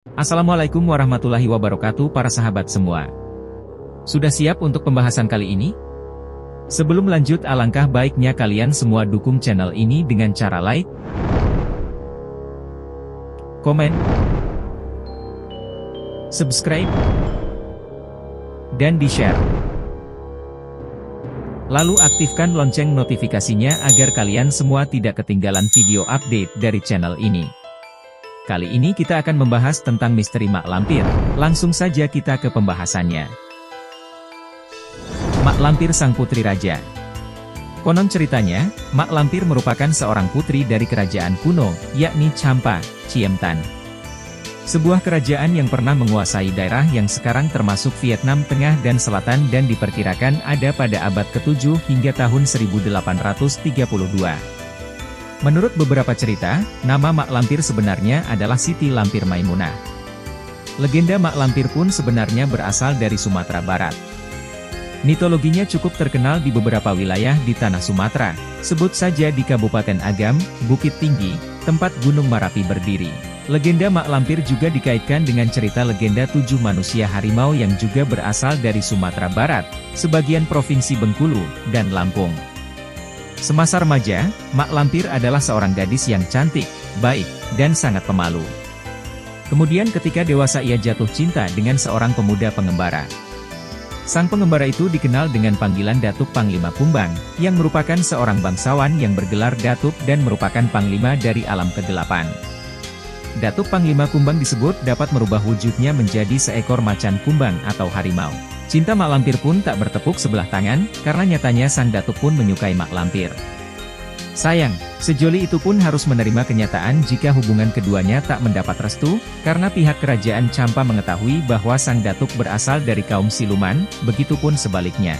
Assalamualaikum warahmatullahi wabarakatuh para sahabat semua. Sudah siap untuk pembahasan kali ini? Sebelum lanjut, alangkah baiknya kalian semua dukung channel ini dengan cara like, komen, subscribe, dan di-share. Lalu aktifkan lonceng notifikasinya agar kalian semua tidak ketinggalan video update dari channel ini. Kali ini kita akan membahas tentang misteri Mak Lampir. Langsung saja kita ke pembahasannya. Mak Lampir sang putri raja. Konon ceritanya, Mak Lampir merupakan seorang putri dari kerajaan kuno, yakni Champa, Ciemtan. Sebuah kerajaan yang pernah menguasai daerah yang sekarang termasuk Vietnam Tengah dan Selatan dan diperkirakan ada pada abad ke-7 hingga tahun 1832. Menurut beberapa cerita, nama Mak Lampir sebenarnya adalah Siti Lampir Maimunah. Legenda Mak Lampir pun sebenarnya berasal dari Sumatera Barat. Mitologinya cukup terkenal di beberapa wilayah di tanah Sumatera, sebut saja di Kabupaten Agam, Bukit Tinggi, tempat Gunung Merapi berdiri. Legenda Mak Lampir juga dikaitkan dengan cerita legenda 7 manusia harimau yang juga berasal dari Sumatera Barat, sebagian Provinsi Bengkulu, dan Lampung. Semasa remaja, Mak Lampir adalah seorang gadis yang cantik, baik, dan sangat pemalu. Kemudian ketika dewasa ia jatuh cinta dengan seorang pemuda pengembara. Sang pengembara itu dikenal dengan panggilan Datuk Panglima Kumbang, yang merupakan seorang bangsawan yang bergelar Datuk dan merupakan panglima dari alam kegelapan. Datuk Panglima Kumbang disebut dapat merubah wujudnya menjadi seekor macan kumbang atau harimau. Cinta Mak Lampir pun tak bertepuk sebelah tangan, karena nyatanya sang Datuk pun menyukai Mak Lampir. Sayang, sejoli itu pun harus menerima kenyataan jika hubungan keduanya tak mendapat restu, karena pihak kerajaan Champa mengetahui bahwa sang Datuk berasal dari kaum siluman, begitupun sebaliknya.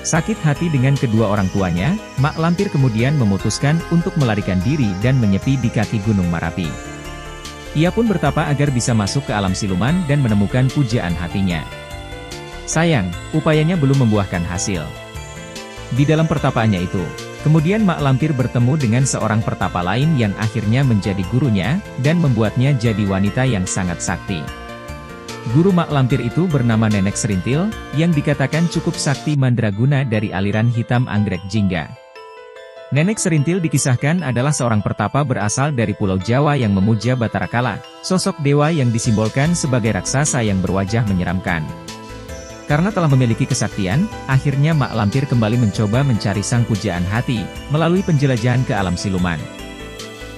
Sakit hati dengan kedua orang tuanya, Mak Lampir kemudian memutuskan untuk melarikan diri dan menyepi di kaki Gunung Merapi. Ia pun bertapa agar bisa masuk ke alam siluman dan menemukan pujaan hatinya. Sayang, upayanya belum membuahkan hasil. Di dalam pertapaannya itu, kemudian Mak Lampir bertemu dengan seorang pertapa lain yang akhirnya menjadi gurunya, dan membuatnya jadi wanita yang sangat sakti. Guru Mak Lampir itu bernama Nenek Serintil, yang dikatakan cukup sakti mandraguna dari aliran hitam anggrek jingga. Nenek Serintil dikisahkan adalah seorang pertapa berasal dari Pulau Jawa yang memuja Batara Kala, sosok dewa yang disimbolkan sebagai raksasa yang berwajah menyeramkan. Karena telah memiliki kesaktian, akhirnya Mak Lampir kembali mencoba mencari sang pujaan hati, melalui penjelajahan ke alam siluman.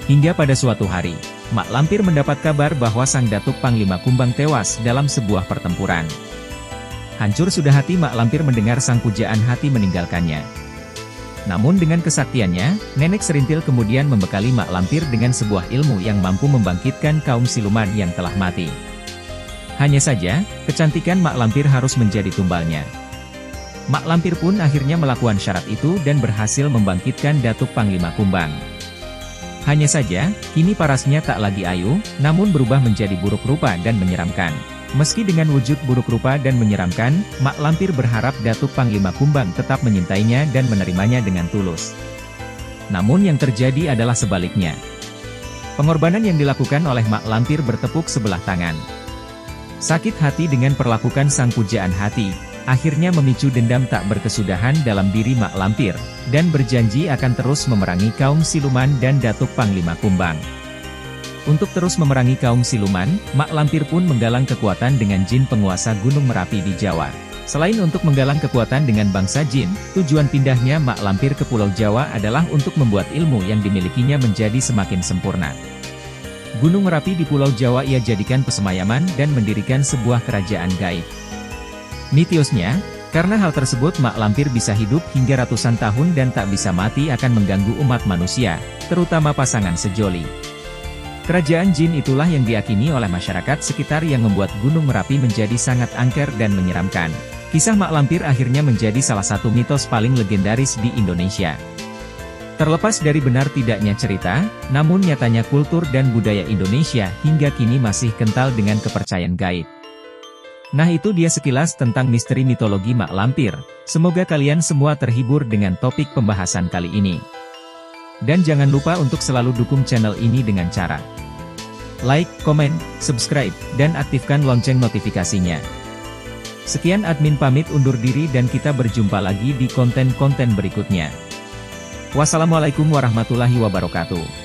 Hingga pada suatu hari, Mak Lampir mendapat kabar bahwa sang Datuk Panglima Kumbang tewas dalam sebuah pertempuran. Hancur sudah hati Mak Lampir mendengar sang pujaan hati meninggalkannya. Namun dengan kesaktiannya, Nenek Serintil kemudian membekali Mak Lampir dengan sebuah ilmu yang mampu membangkitkan kaum siluman yang telah mati. Hanya saja, kecantikan Mak Lampir harus menjadi tumbalnya. Mak Lampir pun akhirnya melakukan syarat itu dan berhasil membangkitkan Datuk Panglima Kumbang. Hanya saja, kini parasnya tak lagi ayu, namun berubah menjadi buruk rupa dan menyeramkan. Meski dengan wujud buruk rupa dan menyeramkan, Mak Lampir berharap Datuk Panglima Kumbang tetap menyintainya dan menerimanya dengan tulus. Namun yang terjadi adalah sebaliknya. Pengorbanan yang dilakukan oleh Mak Lampir bertepuk sebelah tangan. Sakit hati dengan perlakukan sang pujaan hati, akhirnya memicu dendam tak berkesudahan dalam diri Mak Lampir, dan berjanji akan terus memerangi kaum siluman dan Datuk Panglima Kumbang. Untuk terus memerangi kaum siluman, Mak Lampir pun menggalang kekuatan dengan jin penguasa Gunung Merapi di Jawa. Selain untuk menggalang kekuatan dengan bangsa jin, tujuan pindahnya Mak Lampir ke Pulau Jawa adalah untuk membuat ilmu yang dimilikinya menjadi semakin sempurna. Gunung Merapi di Pulau Jawa ia jadikan pesemayaman dan mendirikan sebuah kerajaan gaib. Mitosnya, karena hal tersebut Mak Lampir bisa hidup hingga ratusan tahun dan tak bisa mati akan mengganggu umat manusia, terutama pasangan sejoli. Kerajaan jin itulah yang diyakini oleh masyarakat sekitar yang membuat Gunung Merapi menjadi sangat angker dan menyeramkan. Kisah Mak Lampir akhirnya menjadi salah satu mitos paling legendaris di Indonesia. Terlepas dari benar tidaknya cerita, namun nyatanya kultur dan budaya Indonesia hingga kini masih kental dengan kepercayaan gaib. Nah itu dia sekilas tentang misteri mitologi Mak Lampir. Semoga kalian semua terhibur dengan topik pembahasan kali ini. Dan jangan lupa untuk selalu dukung channel ini dengan cara like, komen, subscribe, dan aktifkan lonceng notifikasinya. Sekian admin pamit undur diri dan kita berjumpa lagi di konten-konten berikutnya. Wassalamualaikum warahmatullahi wabarakatuh.